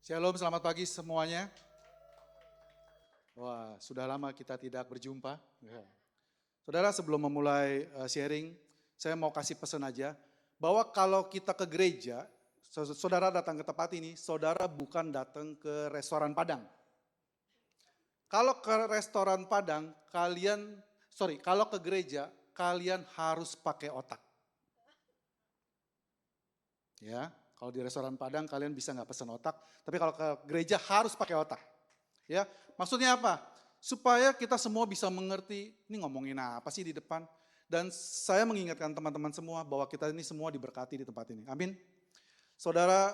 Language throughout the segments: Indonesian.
Shalom, selamat pagi semuanya. Wah, sudah lama kita tidak berjumpa. Ya. Saudara, sebelum memulai sharing, saya mau kasih pesan aja, bahwa kalau kita ke gereja, saudara datang ke tempat ini, saudara bukan datang ke restoran Padang. Kalau ke restoran Padang, kalau ke gereja, kalian harus pakai otak. Ya, kalau di restoran Padang kalian bisa nggak pesan otak, tapi kalau ke gereja harus pakai otak. Ya, maksudnya apa? Supaya kita semua bisa mengerti, ini ngomongin apa sih di depan? Dan saya mengingatkan teman-teman semua bahwa kita ini semua diberkati di tempat ini. Amin. Saudara,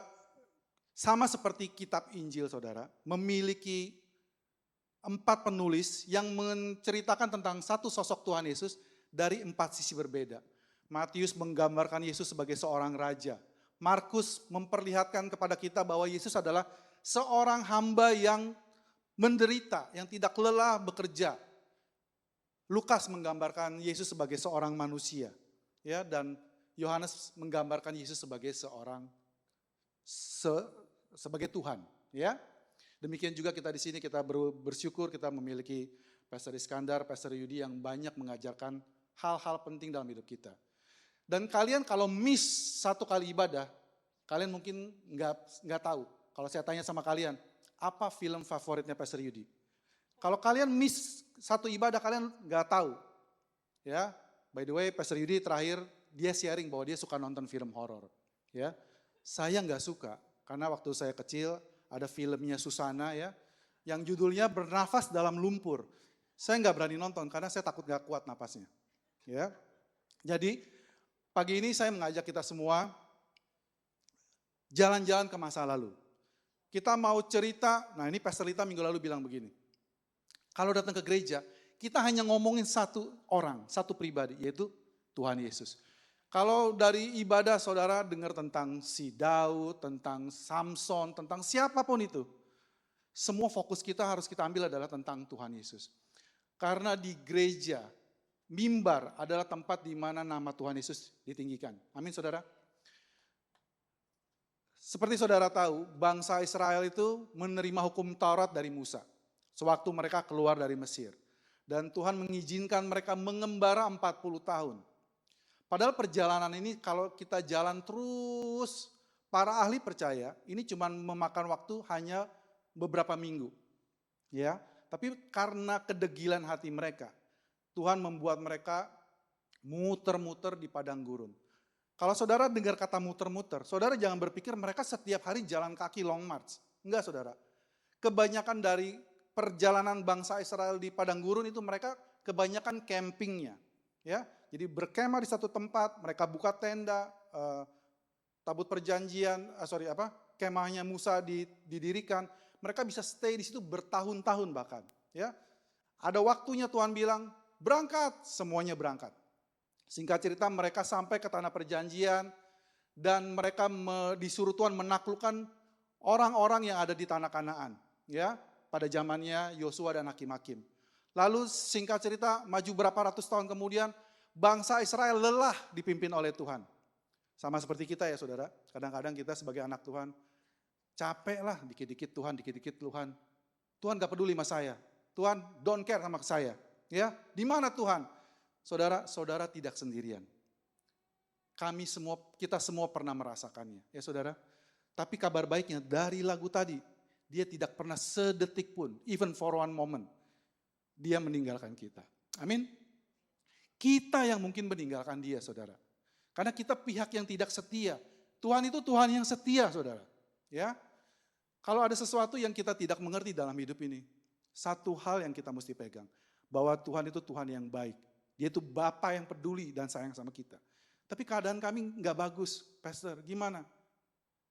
sama seperti kitab Injil saudara, memiliki 4 penulis yang menceritakan tentang satu sosok Tuhan Yesus dari 4 sisi berbeda. Matius menggambarkan Yesus sebagai seorang raja. Markus memperlihatkan kepada kita bahwa Yesus adalah seorang hamba yang menderita, yang tidak lelah bekerja. Lukas menggambarkan Yesus sebagai seorang manusia, ya, dan Yohanes menggambarkan Yesus sebagai sebagai Tuhan, ya. Demikian juga kita di sini kita bersyukur kita memiliki Pastor Iskandar, Pastor Yudi yang banyak mengajarkan hal-hal penting dalam hidup kita. Dan kalian kalau miss satu kali ibadah, kalian mungkin nggak tahu. Kalau saya tanya sama kalian, apa film favoritnya Pastor Yudi? Kalau kalian miss satu ibadah, kalian nggak tahu. Ya, by the way, Pastor Yudi terakhir dia sharing bahwa dia suka nonton film horor. Ya, saya nggak suka karena waktu saya kecil ada filmnya Susana ya, yang judulnya Bernafas dalam Lumpur. Saya nggak berani nonton karena saya takut nggak kuat napasnya. Ya, jadi pagi ini saya mengajak kita semua jalan-jalan ke masa lalu. Kita mau cerita, nah ini Pastor Lita minggu lalu bilang begini, kalau datang ke gereja, kita hanya ngomongin satu orang, satu pribadi, yaitu Tuhan Yesus. Kalau dari ibadah saudara dengar tentang si Daud, tentang Samson, tentang siapapun itu, semua fokus kita harus kita ambil adalah tentang Tuhan Yesus. Karena di gereja, mimbar adalah tempat di mana nama Tuhan Yesus ditinggikan. Amin saudara. Seperti saudara tahu, bangsa Israel itu menerima hukum Taurat dari Musa. Sewaktu mereka keluar dari Mesir. Dan Tuhan mengizinkan mereka mengembara 40 tahun. Padahal perjalanan ini kalau kita jalan terus, para ahli percaya ini cuma memakan waktu hanya beberapa minggu. Ya, tapi karena kedegilan hati mereka, Tuhan membuat mereka muter-muter di padang gurun. Kalau saudara dengar kata muter-muter, saudara jangan berpikir mereka setiap hari jalan kaki long march. Enggak saudara. Kebanyakan dari perjalanan bangsa Israel di padang gurun itu mereka kebanyakan campingnya. Ya, jadi berkemah di satu tempat, mereka buka tenda, tabut perjanjian, kemahnya Musa didirikan. Mereka bisa stay di situ bertahun-tahun bahkan. Ya, ada waktunya Tuhan bilang berangkat, semuanya berangkat. Singkat cerita mereka sampai ke tanah perjanjian dan mereka disuruh Tuhan menaklukkan orang-orang yang ada di tanah Kanaan. Ya, pada zamannya Yosua dan Hakim-Hakim. Lalu singkat cerita maju berapa ratus tahun kemudian bangsa Israel lelah dipimpin oleh Tuhan. Sama seperti kita ya saudara, kadang-kadang kita sebagai anak Tuhan capek lah dikit-dikit Tuhan, dikit-dikit Tuhan. Tuhan gak peduli sama saya, Tuhan don't care sama saya. Ya, di mana Tuhan? Saudara tidak sendirian. Kita semua pernah merasakannya, ya saudara. Tapi kabar baiknya dari lagu tadi, dia tidak pernah sedetik pun, even for one moment, dia meninggalkan kita. Amin. Kita yang mungkin meninggalkan dia, saudara. Karena kita pihak yang tidak setia. Tuhan itu Tuhan yang setia, saudara. Ya. Kalau ada sesuatu yang kita tidak mengerti dalam hidup ini, satu hal yang kita mesti pegang, bahwa Tuhan itu Tuhan yang baik. Dia itu Bapa yang peduli dan sayang sama kita. Tapi keadaan kami nggak bagus, Pastor. Gimana?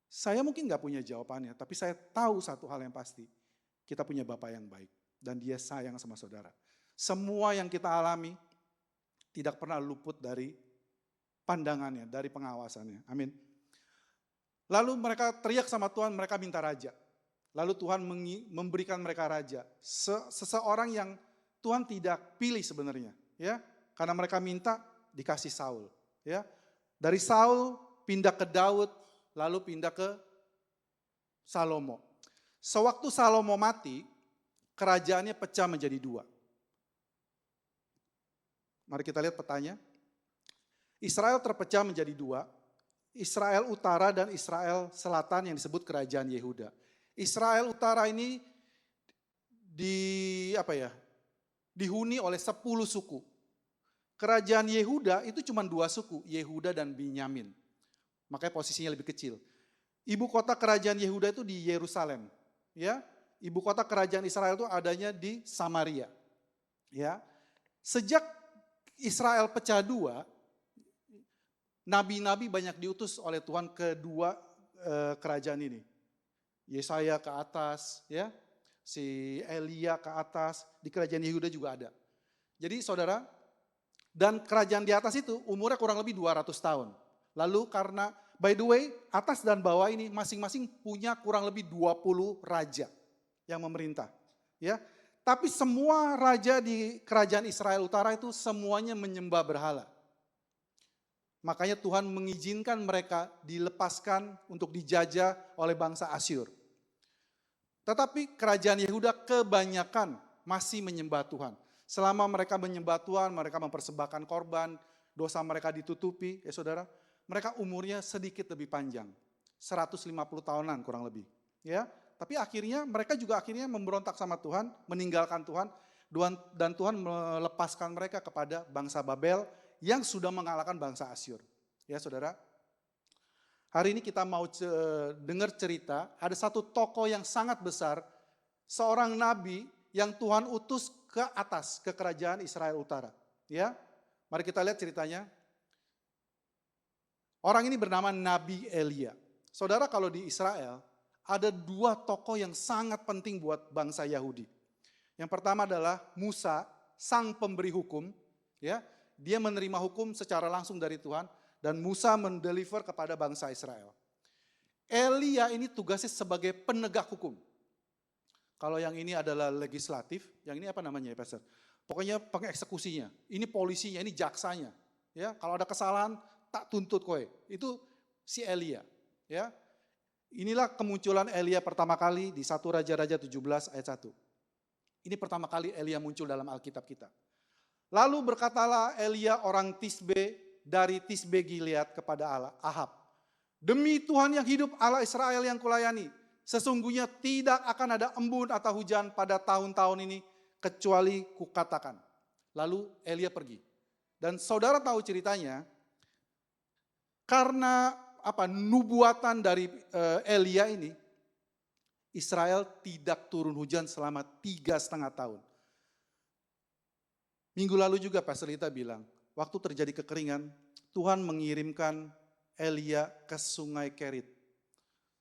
Saya mungkin nggak punya jawabannya, tapi saya tahu satu hal yang pasti. Kita punya Bapa yang baik dan dia sayang sama saudara. Semua yang kita alami tidak pernah luput dari pandangannya, dari pengawasannya. Amin. Lalu mereka teriak sama Tuhan, mereka minta raja. Lalu Tuhan memberikan mereka raja. Seseorang yang Tuhan tidak pilih sebenarnya. Ya, karena mereka minta dikasih Saul. Ya, dari Saul pindah ke Daud, lalu pindah ke Salomo. Sewaktu Salomo mati, kerajaannya pecah menjadi dua. Mari kita lihat petanya. Israel terpecah menjadi dua, Israel Utara dan Israel Selatan yang disebut kerajaan Yehuda. Israel Utara ini dihuni oleh 10 suku. Kerajaan Yehuda itu cuma 2 suku, Yehuda dan Binyamin. Makanya posisinya lebih kecil. Ibu kota kerajaan Yehuda itu di Yerusalem, ya. Ibu kota kerajaan Israel itu adanya di Samaria. Ya. Sejak Israel pecah dua, nabi-nabi banyak diutus oleh Tuhan ke dua kerajaan ini. Yesaya ke atas, ya, si Elia ke atas, di kerajaan Yehuda juga ada. Jadi saudara, dan kerajaan di atas itu umurnya kurang lebih 200 tahun. Lalu karena, by the way, atas dan bawah ini masing-masing punya kurang lebih 20 raja yang memerintah. Ya, tapi semua raja di kerajaan Israel Utara itu semuanya menyembah berhala. Makanya Tuhan mengizinkan mereka dilepaskan untuk dijajah oleh bangsa Asyur. Tetapi kerajaan Yehuda kebanyakan masih menyembah Tuhan. Selama mereka menyembah Tuhan, mereka mempersembahkan korban, dosa mereka ditutupi, ya saudara, mereka umurnya sedikit lebih panjang. 150 tahunan kurang lebih. Ya, tapi akhirnya mereka juga memberontak sama Tuhan, meninggalkan Tuhan, dan Tuhan melepaskan mereka kepada bangsa Babel yang sudah mengalahkan bangsa Asyur. Ya saudara, hari ini kita mau dengar cerita, ada satu tokoh yang sangat besar, seorang nabi yang Tuhan utus ke atas, ke kerajaan Israel Utara. Ya, mari kita lihat ceritanya. Orang ini bernama Nabi Elia. Saudara, kalau di Israel, ada 2 tokoh yang sangat penting buat bangsa Yahudi. Yang pertama adalah Musa, sang pemberi hukum. Ya, dia menerima hukum secara langsung dari Tuhan, dan Musa mendeliver kepada bangsa Israel. Elia ini tugasnya sebagai penegak hukum. Kalau yang ini adalah legislatif, yang ini apa namanya ya Pastor? Pokoknya pengeksekusinya, ini polisinya, ini jaksanya. Ya, kalau ada kesalahan tak tuntut kowe. Itu si Elia, ya. Inilah kemunculan Elia pertama kali di 1 Raja-Raja 17 ayat 1. Ini pertama kali Elia muncul dalam Alkitab kita. Lalu berkatalah Elia orang Tisbe dari Tisbe Gilead kepada Ahab. Demi Tuhan yang hidup, Allah Israel yang kulayani, sesungguhnya tidak akan ada embun atau hujan pada tahun-tahun ini kecuali kukatakan. Lalu Elia pergi. Dan saudara tahu ceritanya, karena nubuatan dari Elia ini, Israel tidak turun hujan selama 3,5 tahun. Minggu lalu juga Pastor Lita bilang, waktu terjadi kekeringan, Tuhan mengirimkan Elia ke sungai Kerit.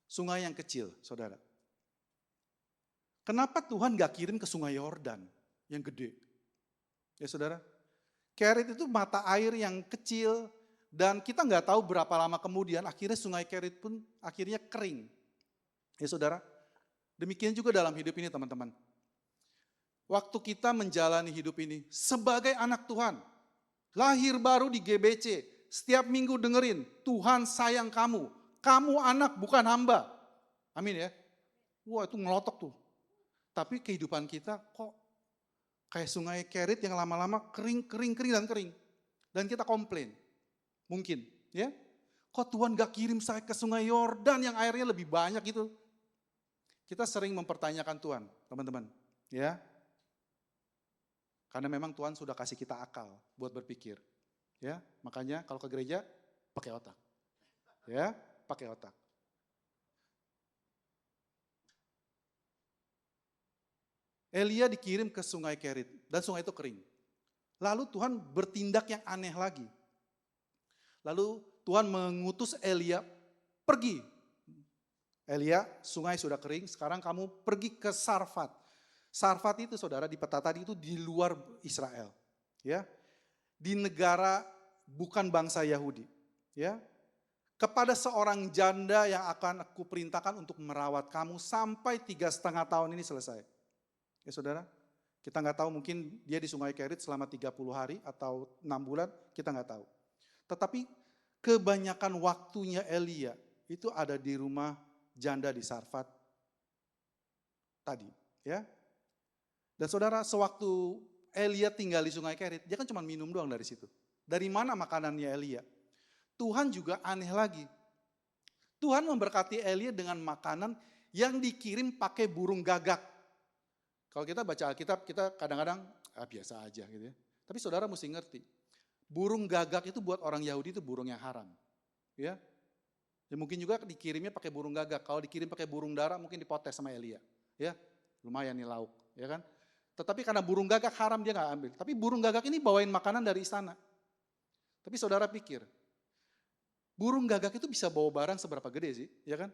Sungai yang kecil, saudara. Kenapa Tuhan gak kirim ke sungai Yordan yang gede? Ya saudara, Kerit itu mata air yang kecil, dan kita nggak tahu berapa lama kemudian akhirnya sungai Kerit pun akhirnya kering. Ya saudara, demikian juga dalam hidup ini teman-teman. Waktu kita menjalani hidup ini sebagai anak Tuhan, lahir baru di GBC, setiap minggu dengerin, Tuhan sayang kamu, kamu anak bukan hamba. Amin ya. Wah itu ngelotok tuh. Tapi kehidupan kita kok kayak sungai Kerit yang lama-lama kering. Dan kita komplain. Mungkin, ya. Kok Tuhan gak kirim saya ke sungai Yordan yang airnya lebih banyak gitu. Kita sering mempertanyakan Tuhan, teman-teman. Ya. Karena memang Tuhan sudah kasih kita akal buat berpikir. Ya, makanya kalau ke gereja pakai otak. Ya, pakai otak. Elia dikirim ke sungai Kerit dan sungai itu kering. Lalu Tuhan bertindak yang aneh lagi. Lalu Tuhan mengutus Elia, pergi. Elia, sungai sudah kering, sekarang kamu pergi ke Sarfat. Sarfat itu saudara di peta tadi itu di luar Israel. Ya, di negara bukan bangsa Yahudi. Ya, kepada seorang janda yang akan aku perintahkan untuk merawat kamu sampai 3,5 tahun ini selesai. Ya saudara, kita nggak tahu mungkin dia di sungai Kerit selama 30 hari atau 6 bulan, kita nggak tahu. Tetapi kebanyakan waktunya Elia itu ada di rumah janda di Sarfat. tadi, ya. Dan saudara, sewaktu Elia tinggal di Sungai Kerit, dia kan cuma minum doang dari situ. Dari mana makanannya Elia? Tuhan juga aneh lagi. Tuhan memberkati Elia dengan makanan yang dikirim pakai burung gagak. Kalau kita baca Alkitab, kita kadang-kadang biasa aja gitu ya. Tapi saudara mesti ngerti, burung gagak itu buat orang Yahudi itu burung yang haram. Ya, mungkin juga dikirimnya pakai burung gagak. Kalau dikirim pakai burung dara mungkin dipotes sama Elia. Ya, lumayan nih lauk, ya kan? Tetapi karena burung gagak haram dia nggak ambil. Tapi burung gagak ini bawain makanan dari istana. Tapi saudara pikir, burung gagak itu bisa bawa barang seberapa gede sih, ya kan?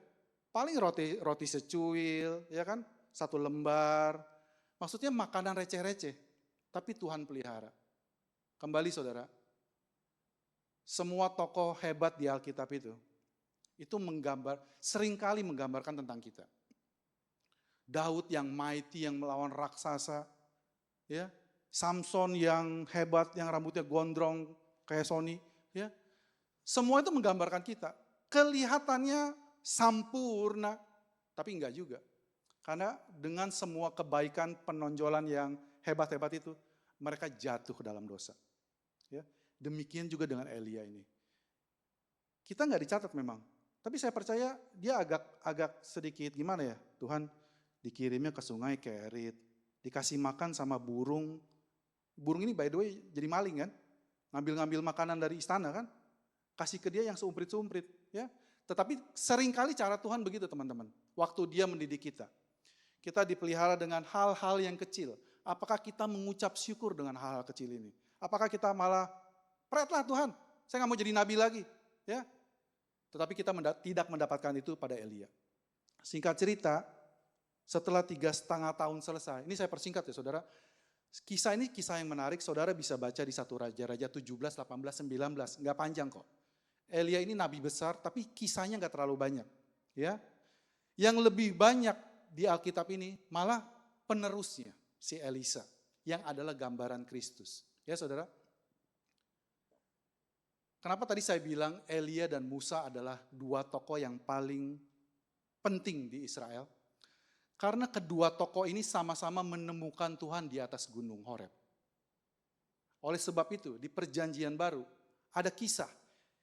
Paling roti secuil, ya kan? 1 lembar. Maksudnya makanan receh-receh. Tapi Tuhan pelihara. Kembali saudara, semua tokoh hebat di Alkitab itu seringkali menggambarkan tentang kita. Daud yang mighty, yang melawan raksasa, ya, Samson yang hebat, yang rambutnya gondrong kayak Sony, ya, semua itu menggambarkan kita. Kelihatannya sempurna, tapi enggak juga. Karena dengan semua kebaikan penonjolan yang hebat-hebat itu, mereka jatuh ke dalam dosa. Ya, demikian juga dengan Elia ini. Kita nggak dicatat memang, tapi saya percaya dia agak sedikit gimana ya, Tuhan dikirimnya ke Sungai Kerit, dikasih makan sama burung. Burung ini by the way jadi maling kan, ngambil makanan dari istana kan, kasih ke dia yang seumprit-seumprit. Ya. Tetapi seringkali cara Tuhan begitu teman-teman, waktu dia mendidik kita. Kita dipelihara dengan hal-hal yang kecil. Apakah kita mengucap syukur dengan hal-hal kecil ini? Apakah kita malah, "Pretlah Tuhan, saya nggak mau jadi nabi lagi." Ya, tetapi kita tidak mendapatkan itu pada Elia. Singkat cerita, setelah 3,5 tahun selesai, ini saya persingkat ya saudara, kisah ini kisah yang menarik, saudara bisa baca di 1 Raja-Raja 17, 18, 19, nggak panjang kok. Elia ini nabi besar, tapi kisahnya nggak terlalu banyak. Ya, yang lebih banyak di Alkitab ini malah penerusnya, si Elisa, yang adalah gambaran Kristus. Ya saudara, kenapa tadi saya bilang Elia dan Musa adalah 2 tokoh yang paling penting di Israel? Karena kedua tokoh ini sama-sama menemukan Tuhan di atas gunung Horeb. Oleh sebab itu, di perjanjian baru ada kisah.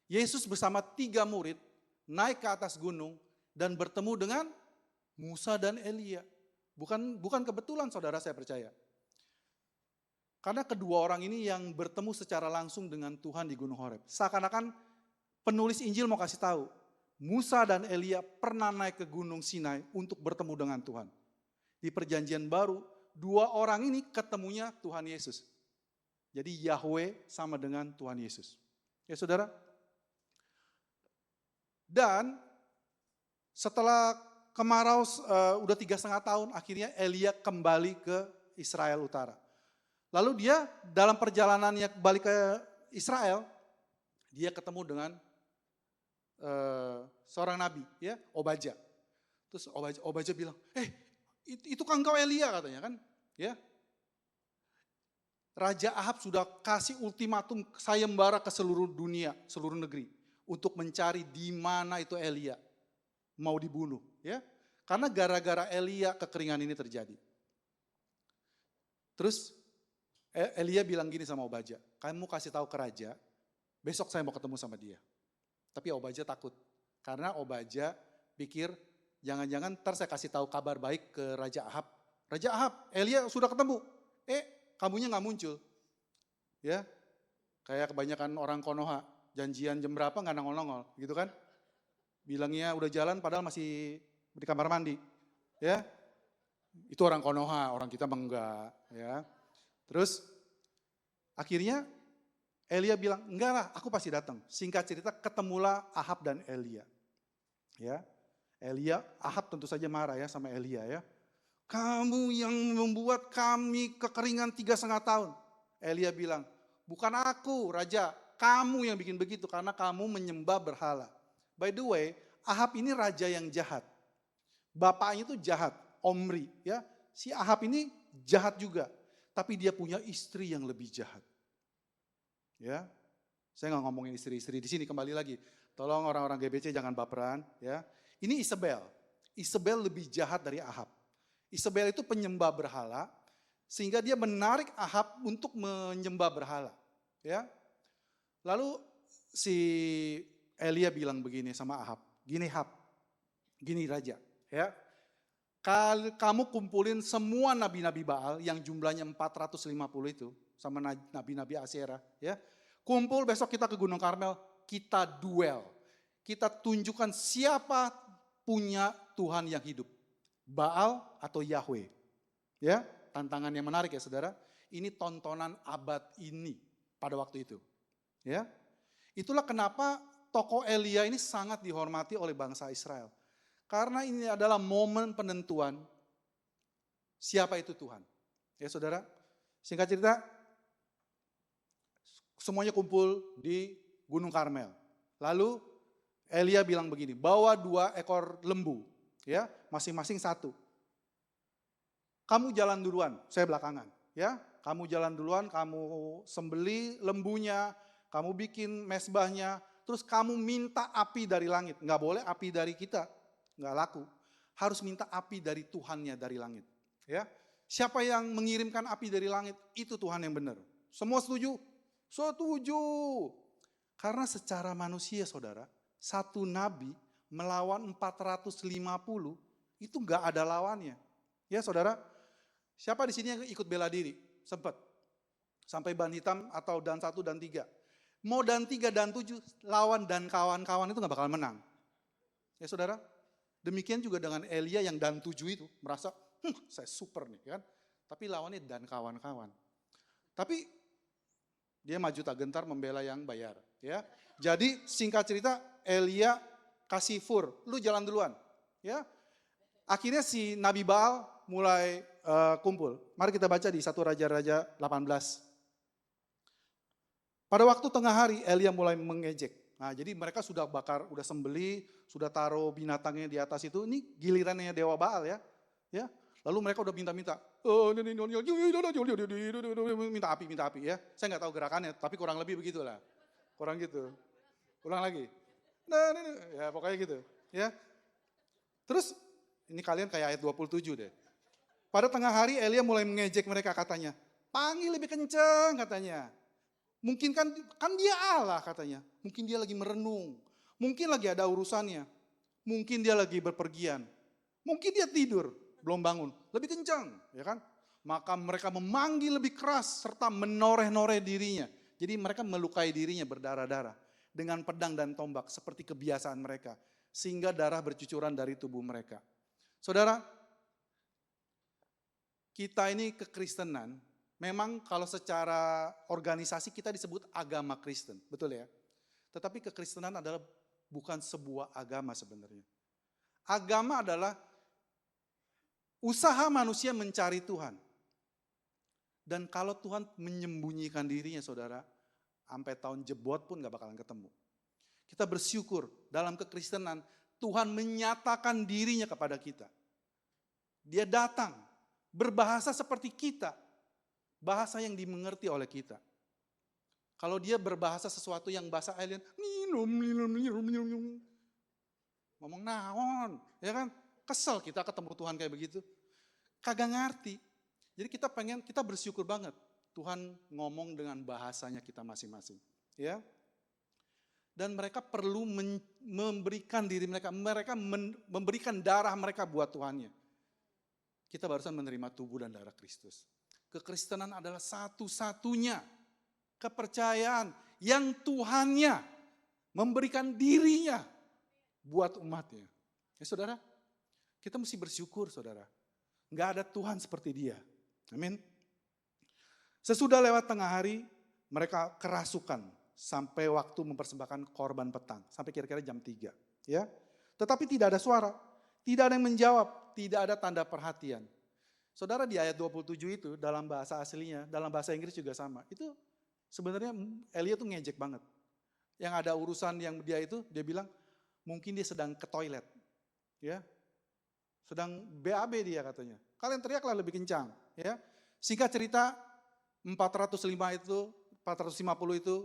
Yesus bersama 3 murid naik ke atas gunung dan bertemu dengan Musa dan Elia. Bukan kebetulan saudara, saya percaya. Karena kedua orang ini yang bertemu secara langsung dengan Tuhan di Gunung Horeb. Seakan-akan penulis Injil mau kasih tahu, Musa dan Elia pernah naik ke Gunung Sinai untuk bertemu dengan Tuhan. Di perjanjian baru, 2 orang ini ketemunya Tuhan Yesus. Jadi Yahweh sama dengan Tuhan Yesus. Ya saudara. Dan setelah kemarau udah 3,5 tahun, akhirnya Elia kembali ke Israel Utara. Lalu dia dalam perjalanannya kembali ke Israel, dia ketemu dengan seorang nabi, ya, Obaja. Terus Obaja bilang, itu kan engkau Elia katanya kan, ya. Raja Ahab sudah kasih ultimatum sayembara ke seluruh dunia, seluruh negeri, untuk mencari di mana itu Elia mau dibunuh, ya. Karena gara-gara Elia kekeringan ini terjadi. Terus Elia bilang gini sama Obaja, kamu kasih tahu ke raja, besok saya mau ketemu sama dia. Tapi Obaja takut, karena Obaja pikir jangan-jangan ntar saya kasih tahu kabar baik ke Raja Ahab. Raja Ahab, Elia sudah ketemu, kamunya nggak muncul. Ya, kayak kebanyakan orang Konoha, janjian jam berapa nggak nongol-nongol, gitu kan? Bilangnya udah jalan padahal masih di kamar mandi. Ya, itu orang Konoha, orang kita enggak. Ya. Terus akhirnya Elia bilang, enggak lah, aku pasti datang. Singkat cerita, ketemulah Ahab dan Elia. Ya, Ahab tentu saja marah ya sama Elia ya. Kamu yang membuat kami kekeringan 3,5 tahun. Elia bilang, bukan aku raja, kamu yang bikin begitu karena kamu menyembah berhala. By the way, Ahab ini raja yang jahat. Bapaknya itu jahat, Omri. Ya, si Ahab ini jahat juga. Tapi dia punya istri yang lebih jahat. Ya, saya nggak ngomongin istri-istri di sini, kembali lagi. Tolong orang-orang GBC jangan baperan. Ya, ini Isabel. Isabel lebih jahat dari Ahab. Isabel itu penyembah berhala, sehingga dia menarik Ahab untuk menyembah berhala. Ya, lalu si Elia bilang begini sama Ahab, gini Ahab, gini raja, ya, kamu kumpulin semua nabi-nabi Baal yang jumlahnya 450 itu, sama nabi-nabi Asyera, ya, kumpul besok kita ke Gunung Karmel, kita duel, kita tunjukkan siapa punya Tuhan yang hidup. Baal atau Yahweh. Ya, tantangan yang menarik ya saudara. Ini tontonan abad ini pada waktu itu. Ya. Itulah kenapa tokoh Elia ini sangat dihormati oleh bangsa Israel. Karena ini adalah momen penentuan siapa itu Tuhan. Ya saudara, singkat cerita, semuanya kumpul di Gunung Karmel. Lalu Elia bilang begini, bawa 2 ekor lembu. Ya, masing-masing 1. Kamu jalan duluan, saya belakangan. Ya, kamu jalan duluan, kamu sembeli lembunya, kamu bikin mesbahnya, terus kamu minta api dari langit. Nggak boleh api dari kita, nggak laku. Harus minta api dari Tuhannya dari langit. Ya, siapa yang mengirimkan api dari langit, itu Tuhan yang benar. Semua setuju? Setuju. Karena secara manusia saudara, satu nabi melawan 450 itu nggak ada lawannya. Ya saudara, siapa di sini yang ikut bela diri? Sempat. Sampai ban hitam atau dan 1 dan 3. Mau dan 3 dan 7 lawan dan kawan-kawan itu nggak bakal menang. Ya saudara, demikian juga dengan Elia yang dan 7 itu merasa, saya super nih kan. Tapi lawannya dan kawan-kawan. Tapi dia maju tak gentar membela yang bayar. Ya, jadi singkat cerita Elia kasih fur, lu jalan duluan. Ya, akhirnya si Nabi Baal mulai kumpul. Mari kita baca di 1 Raja-Raja 18. Pada waktu tengah hari Elia mulai mengejek. Nah, jadi mereka sudah bakar, udah sembeli, sudah taruh binatangnya di atas itu. Ini gilirannya Dewa Baal ya. Ya. Lalu mereka udah minta-minta. Minta api ya. Saya nggak tahu gerakannya, tapi kurang lebih begitulah. Kurang gitu. Ulang lagi. Ya pokoknya gitu. Ya. Terus ini kalian kayak ayat 27 deh. Pada tengah hari Elia mulai mengejek mereka katanya. Panggil lebih kenceng katanya. Mungkin kan dia Allah katanya. Mungkin dia lagi merenung. Mungkin lagi ada urusannya. Mungkin dia lagi berpergian. Mungkin dia tidur, belum bangun. Lebih kencang, ya kan? Maka mereka memanggil lebih keras serta menoreh-noreh dirinya. Jadi mereka melukai dirinya berdarah-darah dengan pedang dan tombak seperti kebiasaan mereka. Sehingga darah bercucuran dari tubuh mereka. Saudara, kita ini kekristenan, memang kalau secara organisasi kita disebut agama Kristen, betul ya? Tetapi kekristenan adalah bukan sebuah agama sebenarnya. Agama adalah usaha manusia mencari Tuhan. Dan kalau Tuhan menyembunyikan dirinya saudara, sampai tahun jebot pun gak bakalan ketemu. Kita bersyukur dalam kekristenan, Tuhan menyatakan dirinya kepada kita. Dia datang, berbahasa seperti kita, bahasa yang dimengerti oleh kita. Kalau dia berbahasa sesuatu yang bahasa alien, ngomong naon, ya kan? Kesel kita ketemu Tuhan kayak begitu. Kagak ngerti. Jadi kita bersyukur banget Tuhan ngomong dengan bahasanya kita masing-masing, ya. Dan mereka perlu memberikan diri mereka memberikan darah mereka buat Tuhannya. Kita barusan menerima tubuh dan darah Kristus. Kekristenan adalah satu-satunya kepercayaan yang Tuhannya memberikan dirinya buat umatnya. Ya saudara, kita mesti bersyukur saudara. Nggak ada Tuhan seperti dia. Amin. Sesudah lewat tengah hari, mereka kerasukan sampai waktu mempersembahkan korban petang. Sampai kira-kira jam 3. Ya. Tetapi tidak ada suara, tidak ada yang menjawab, tidak ada tanda perhatian. Saudara di ayat 27 itu dalam bahasa aslinya, dalam bahasa Inggris juga sama. Itu sebenarnya Elia tuh ngejek banget. Yang ada urusan yang dia bilang mungkin dia sedang ke toilet. Ya. Sedang BAB dia katanya. Kalian teriaklah lebih kencang, ya. Singkat cerita 450 itu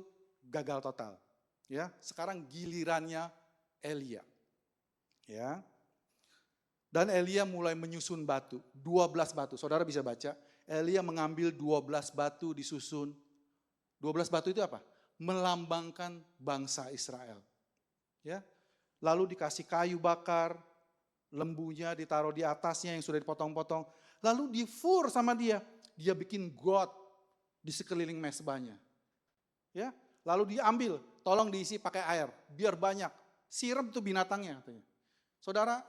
gagal total. Ya, sekarang gilirannya Elia. Ya. Dan Elia mulai menyusun batu, 12 batu. Saudara bisa baca, Elia mengambil 12 batu disusun. 12 batu itu apa? Melambangkan bangsa Israel. Ya. Lalu dikasih kayu bakar, lembunya ditaruh di atasnya yang sudah dipotong-potong. Lalu difur sama dia. Dia bikin got di sekeliling mezbahnya. Ya, lalu diambil, tolong diisi pakai air, biar banyak. Siram tuh binatangnya katanya. Saudara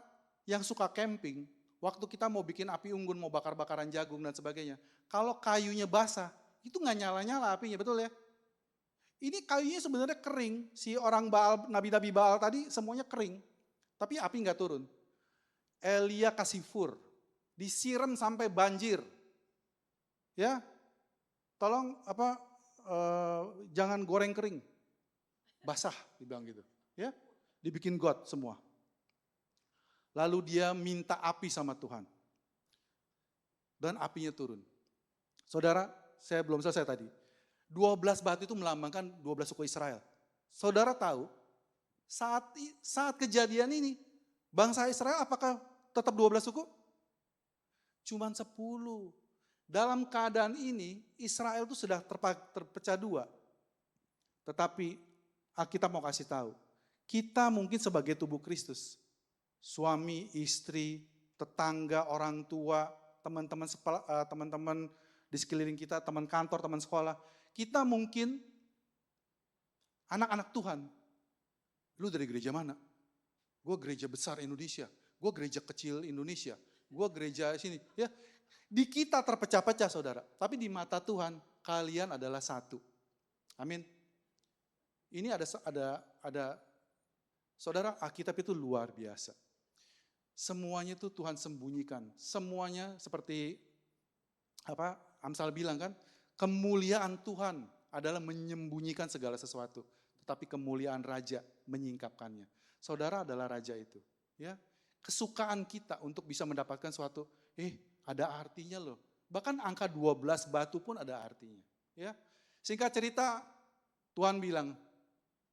yang suka camping, waktu kita mau bikin api unggun, mau bakar-bakaran jagung dan sebagainya, kalau kayunya basah, itu nggak nyala-nyala apinya, betul ya? Ini kayunya sebenarnya kering, si orang Baal, nabi-nabi Baal tadi semuanya kering, tapi api nggak turun. Elia kasih fur, disiram sampai banjir. Ya, tolong jangan goreng kering, basah dibilang gitu. Ya, dibikin got semua. Lalu dia minta api sama Tuhan. Dan apinya turun. Saudara, saya belum selesai tadi. 12 batu itu melambangkan 12 suku Israel. Saudara tahu, saat kejadian ini, bangsa Israel apakah tetap 12 suku? Cuman 10. Dalam keadaan ini, Israel itu sudah terpecah dua. Tetapi kita mau kasih tahu, kita mungkin sebagai tubuh Kristus, suami, istri, tetangga, orang tua, teman-teman di sekeliling kita, teman kantor, teman sekolah, kita mungkin anak-anak Tuhan. Lu dari gereja mana? Gue gereja besar Indonesia, gue gereja kecil Indonesia, gue gereja sini. Ya, di kita terpecah-pecah saudara, tapi di mata Tuhan kalian adalah satu. Amin. Ini ada saudara, Alkitab itu luar biasa. Semuanya itu Tuhan sembunyikan. Semuanya seperti Amsal bilang kan, kemuliaan Tuhan adalah menyembunyikan segala sesuatu, tetapi kemuliaan raja menyingkapkannya. Saudara adalah raja itu, ya. Kesukaan kita untuk bisa mendapatkan suatu, ada artinya loh. Bahkan angka 12 batu pun ada artinya, ya. Singkat cerita,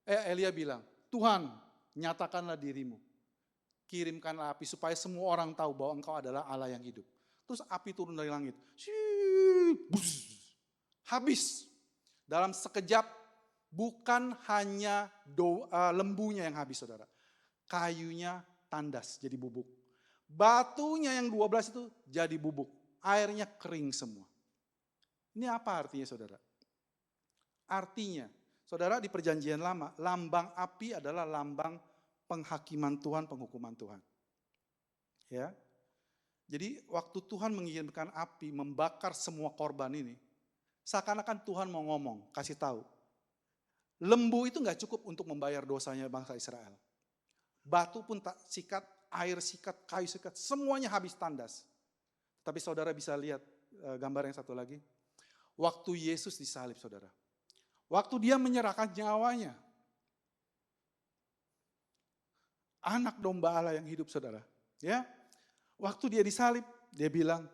Elia bilang, Tuhan, nyatakanlah dirimu. Kirimkanlah api supaya semua orang tahu bahwa engkau adalah Allah yang hidup. Terus api turun dari langit. Habis. Dalam sekejap, bukan hanya lembunya yang habis, saudara. Kayunya tandas jadi bubuk. Batunya yang 12 itu jadi bubuk. Airnya kering semua. Ini apa artinya, saudara? Artinya, saudara, di perjanjian lama, lambang api adalah lambang penghakiman Tuhan, penghukuman Tuhan. Ya. Jadi waktu Tuhan mengirimkan api membakar semua korban ini, seakan-akan Tuhan mau ngomong, kasih tahu. Lembu itu gak cukup untuk membayar dosanya bangsa Israel. Batu pun tak sikat, air sikat, kayu sikat, semuanya habis tandas. Tapi saudara bisa lihat gambar yang satu lagi. Waktu Yesus disalib, saudara. Waktu dia menyerahkan nyawanya. Anak domba Allah yang hidup, saudara. Ya, waktu dia disalib, dia bilang,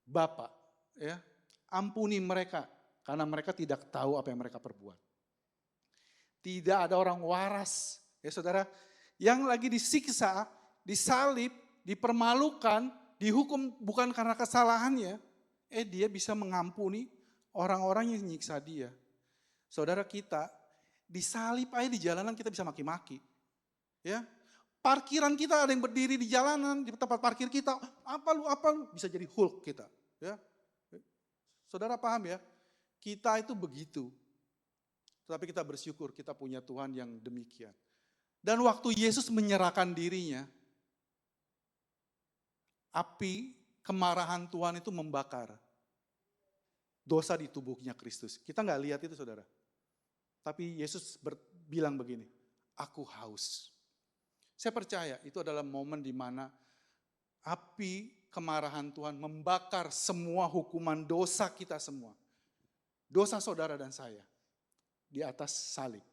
Bapa, ya, ampuni mereka karena mereka tidak tahu apa yang mereka perbuat. Tidak ada orang waras, ya saudara, yang lagi disiksa, disalib, dipermalukan, dihukum bukan karena kesalahannya, dia bisa mengampuni orang-orang yang nyiksa dia. Saudara, kita disalib aja di jalanan kita bisa maki-maki. Ya, parkiran kita ada yang berdiri di jalanan, di tempat parkir kita, apa lu, bisa jadi Hulk kita. Ya, saudara paham ya? Kita itu begitu. Tetapi kita bersyukur kita punya Tuhan yang demikian. Dan waktu Yesus menyerahkan dirinya, api kemarahan Tuhan itu membakar dosa di tubuhnya Kristus. Kita nggak lihat itu, saudara. Tapi Yesus bilang begini, aku haus. Saya percaya itu adalah momen di mana api kemarahan Tuhan membakar semua hukuman dosa kita semua. Dosa saudara dan saya di atas salib.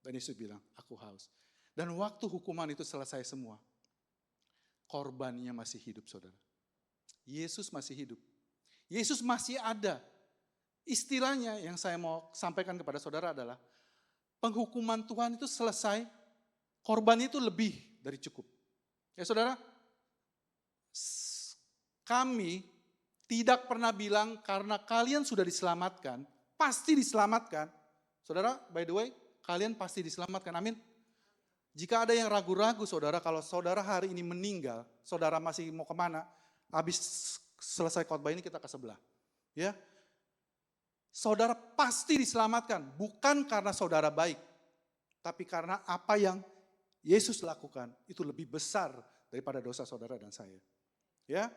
Dan Yesus bilang, aku haus. Dan waktu hukuman itu selesai semua, korbannya masih hidup, saudara. Yesus masih hidup. Yesus masih ada. Istilahnya yang saya mau sampaikan kepada saudara adalah, penghukuman Tuhan itu selesai, korban itu lebih dari cukup. Ya saudara, Kami tidak pernah bilang karena kalian sudah diselamatkan, pasti diselamatkan. Saudara, by the way, kalian pasti diselamatkan, amin. Jika ada yang ragu-ragu saudara, kalau saudara hari ini meninggal, saudara masih mau kemana, habis selesai khotbah ini kita ke sebelah. Ya, saudara pasti diselamatkan, bukan karena saudara baik, tapi karena apa yang Yesus lakukan itu lebih besar daripada dosa saudara dan saya. Ya,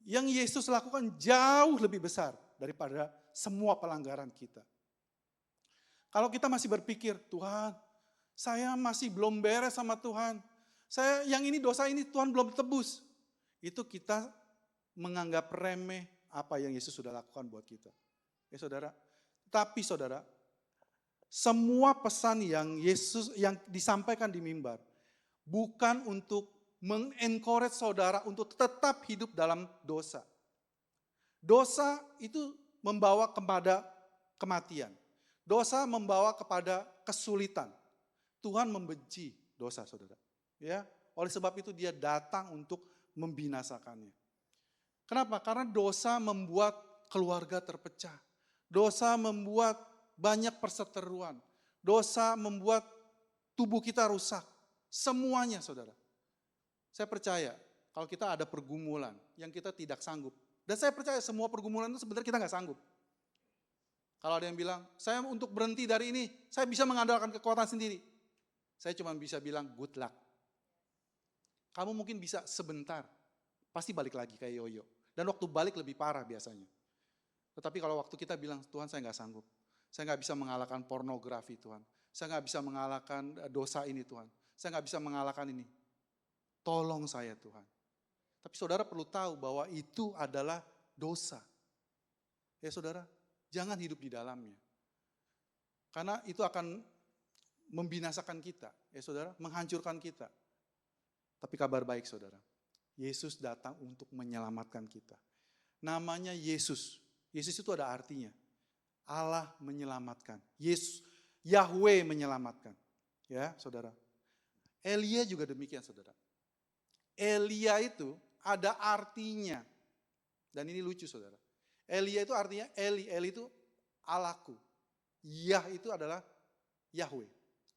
yang Yesus lakukan jauh lebih besar daripada semua pelanggaran kita. Kalau kita masih berpikir, Tuhan, saya masih belum beres sama Tuhan. Saya yang ini dosa ini Tuhan belum tebus. Itu kita menganggap remeh apa yang Yesus sudah lakukan buat kita. Ya saudara. Tapi saudara, semua pesan yang Yesus yang disampaikan di mimbar bukan untuk mengencourage saudara untuk tetap hidup dalam dosa. Dosa itu membawa kepada kematian. Dosa membawa kepada kesulitan. Tuhan membenci dosa saudara. Ya, oleh sebab itu dia datang untuk membinasakannya. Kenapa? Karena dosa membuat keluarga terpecah. Dosa membuat banyak perseteruan. Dosa membuat tubuh kita rusak. Semuanya saudara. Saya percaya kalau kita ada pergumulan yang kita tidak sanggup. Dan saya percaya semua pergumulan itu sebenarnya kita nggak sanggup. Kalau ada yang bilang, saya untuk berhenti dari ini, saya bisa mengandalkan kekuatan sendiri. Saya cuma bisa bilang good luck. Kamu mungkin bisa sebentar, pasti balik lagi kayak yoyo. Dan waktu balik lebih parah biasanya. Tetapi kalau waktu kita bilang, Tuhan saya nggak sanggup. Saya nggak bisa mengalahkan pornografi Tuhan. Saya nggak bisa mengalahkan dosa ini Tuhan. Saya nggak bisa mengalahkan ini. Tolong saya Tuhan. Tapi saudara perlu tahu bahwa itu adalah dosa. Ya saudara, jangan hidup di dalamnya. Karena itu akan membinasakan kita, ya saudara, menghancurkan kita. Tapi kabar baik saudara, Yesus datang untuk menyelamatkan kita. Namanya Yesus. Yesus itu ada artinya. Allah menyelamatkan. Yesus, Yahweh menyelamatkan. Ya saudara. Elia juga demikian saudara. Elia itu ada artinya. Dan ini lucu saudara. Elia itu artinya Eli itu Allahku. Yah itu adalah Yahweh.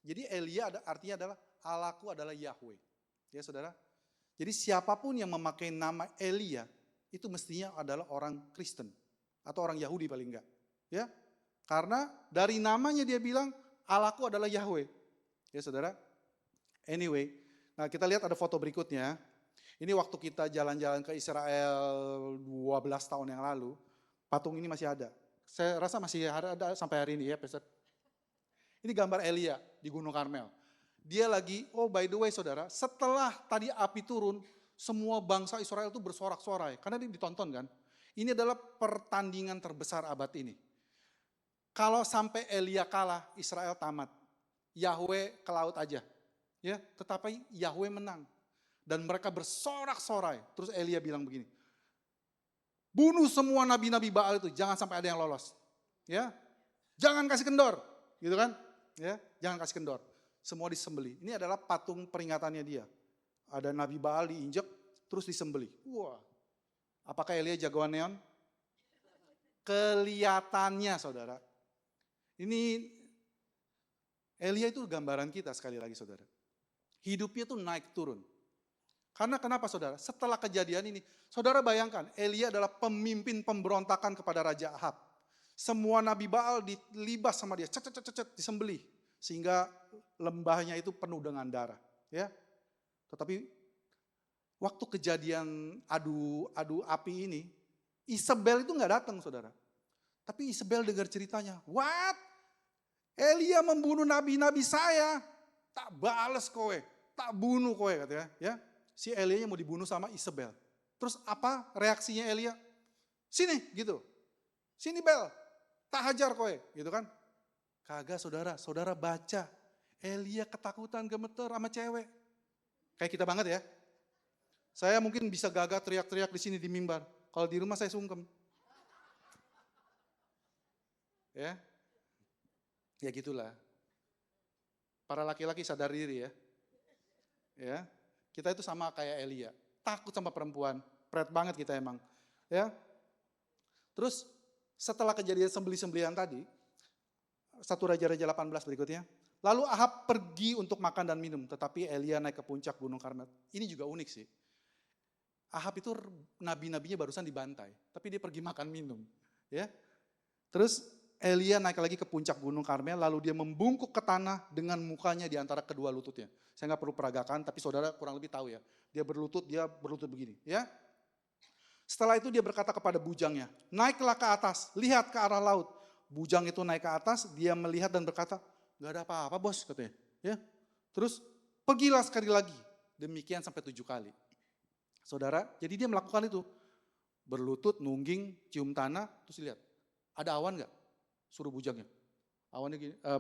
Jadi Elia artinya adalah Allahku adalah Yahweh. Ya saudara. Jadi siapapun yang memakai nama Elia itu mestinya adalah orang Kristen. Atau orang Yahudi paling enggak. Ya. Karena dari namanya dia bilang Allahku adalah Yahweh. Ya saudara. Anyway. Nah kita lihat ada foto berikutnya. Ini waktu kita jalan-jalan ke Israel 12 tahun yang lalu. Patung ini masih ada. Saya rasa masih ada sampai hari ini ya Pastor. Ini gambar Elia di Gunung Karmel. Dia lagi, oh by the way saudara, setelah tadi api turun, semua bangsa Israel itu bersorak-sorai. Karena ini ditonton kan. Ini adalah pertandingan terbesar abad ini. Kalau sampai Elia kalah, Israel tamat. Yahweh ke laut aja. Ya, tetapi Yahweh menang. Dan mereka bersorak-sorai. Terus Elia bilang begini, bunuh semua nabi-nabi Baal itu, jangan sampai ada yang lolos. Ya, jangan kasih kendor, gitu kan? Ya, jangan kasih kendor. Semua disembeli. Ini adalah patung peringatannya dia. Ada nabi Baal diinjek, terus disembeli. Wah, apakah Elia jagoan neon? Kelihatannya saudara. Ini Elia itu gambaran kita sekali lagi saudara. Hidupnya tuh naik turun. Karena kenapa saudara? Setelah kejadian ini, saudara bayangkan Elia adalah pemimpin pemberontakan kepada Raja Ahab. Semua nabi Baal dilibas sama dia, disembelih. Sehingga lembahnya itu penuh dengan darah. Ya. Tetapi waktu kejadian adu api ini, Isabel itu nggak datang saudara. Tapi Isabel dengar ceritanya, what? Elia membunuh nabi-nabi saya, tak balas kowe, tak bunuh kowe katanya. Ya. Si Elia mau dibunuh sama Isabel. Terus apa reaksinya Elia? Sini gitu, sini Bel, tak hajar kowe gitu kan. Kagak saudara, saudara baca. Elia ketakutan gemeter sama cewek. Kayak kita banget ya. Saya mungkin bisa gagah teriak-teriak di sini di mimbar. Kalau di rumah saya sungkem. Ya. Ya gitulah. Para laki-laki sadar diri ya. Ya. Kita itu sama kayak Elia. takut sama perempuan. Pret banget kita emang. Ya. Terus setelah kejadian sembelih-sembelihan tadi, 1 Raja-Raja 18 berikutnya. Lalu Ahab pergi untuk makan dan minum, tetapi Elia naik ke puncak Gunung Karmel. Ini juga unik sih. Ahab itu nabi-nabinya barusan dibantai, tapi dia pergi makan minum. Ya. Terus Elia naik lagi ke puncak Gunung Karmel, lalu dia membungkuk ke tanah dengan mukanya di antara kedua lututnya. Saya nggak perlu peragakan, tapi saudara kurang lebih tahu ya. Dia berlutut begini. Ya. Setelah itu dia berkata kepada bujangnya, naiklah ke atas, lihat ke arah laut. Bujang itu naik ke atas, dia melihat dan berkata, gak ada apa-apa bos katanya. Ya. Terus pergilah sekali lagi, demikian sampai 7 kali. Saudara, jadi dia melakukan itu. Berlutut, nungging, cium tanah, terus lihat. Ada awan gak? Suruh bujangnya.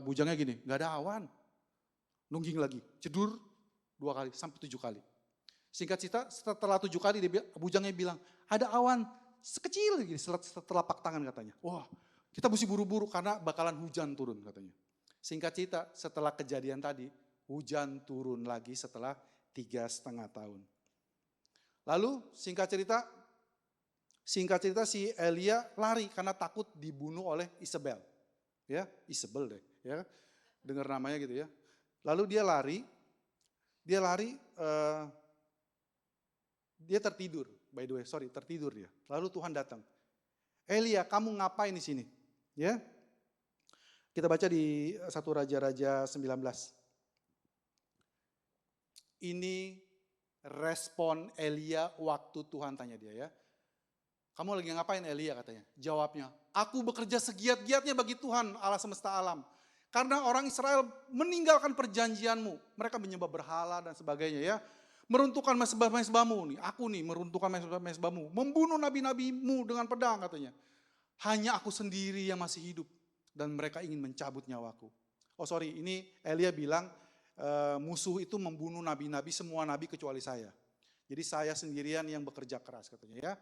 Bujangnya gini, gak ada awan. Nungging lagi, cedur 2 kali, sampai 7 kali. Singkat cerita, setelah 7 kali bujangnya bilang, ada awan sekecil gini, telapak tangan katanya. Wah, kita mesti buru-buru karena bakalan hujan turun katanya. Singkat cerita, setelah kejadian tadi, hujan turun lagi setelah 3,5 tahun. Lalu singkat cerita si Elia lari karena takut dibunuh oleh Isabel. Ya, Isabel deh, ya. Dengar namanya gitu ya. Lalu dia tertidur, by the way, tertidur dia. Lalu Tuhan datang. Elia, kamu ngapain di sini? Ya. Kita baca di 1 Raja-Raja 19. Ini respon Elia waktu Tuhan tanya dia ya. Kamu lagi ngapain Elia katanya? Jawabnya, aku bekerja segiat-giatnya bagi Tuhan Allah semesta alam. Karena orang Israel meninggalkan perjanjianmu. Mereka menyembah berhala dan sebagainya ya. Meruntuhkan mezbah-mezbahmu nih. Aku nih meruntuhkan mezbah-mezbahmu. Membunuh nabi-nabimu dengan pedang katanya. Hanya aku sendiri yang masih hidup. Dan mereka ingin mencabut nyawaku. Ini Elia bilang musuh itu membunuh nabi-nabi, semua nabi kecuali saya. Jadi saya sendirian yang bekerja keras katanya ya.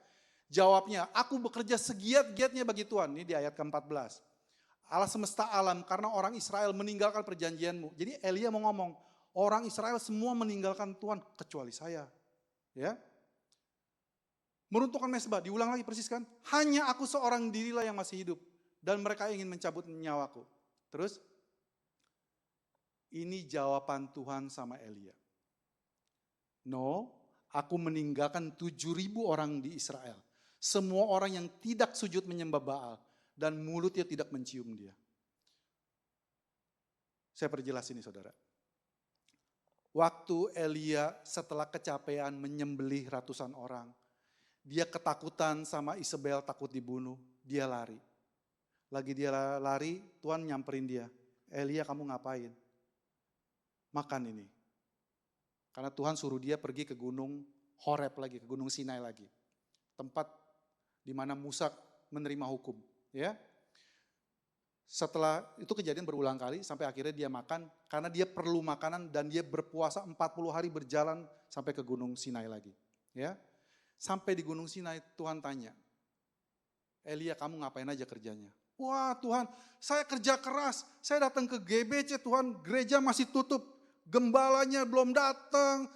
Jawabnya, aku bekerja segiat-giatnya bagi Tuhan. Ini di ayat ke-14. Allah semesta alam karena orang Israel meninggalkan perjanjianmu. Jadi Elia mau ngomong, orang Israel semua meninggalkan Tuhan kecuali saya. Ya. Meruntuhkan mezbah, diulang lagi persis kan? Hanya aku seorang dirilah yang masih hidup dan mereka ingin mencabut nyawaku. Terus ini jawaban Tuhan sama Elia. No, aku meninggalkan 7.000 orang di Israel. Semua orang yang tidak sujud menyembah Baal dan mulutnya tidak mencium dia. Saya perjelas ini saudara. Waktu Elia setelah kecapean menyembelih ratusan orang, dia ketakutan sama Isabel, takut dibunuh, dia lari. Lagi dia lari, Tuhan nyamperin dia. Elia, kamu ngapain? Makan ini. Karena Tuhan suruh dia pergi ke gunung Horeb lagi, ke gunung Sinai lagi. Tempat di mana Musa menerima hukum. Ya. Setelah itu kejadian berulang kali sampai akhirnya dia makan. Karena dia perlu makanan dan dia berpuasa 40 hari berjalan sampai ke gunung Sinai lagi. Ya. Sampai di gunung Sinai Tuhan tanya, Elia kamu ngapain aja kerjanya? Wah Tuhan, saya kerja keras, saya datang ke GBC Tuhan, gereja masih tutup, gembalanya belum datang,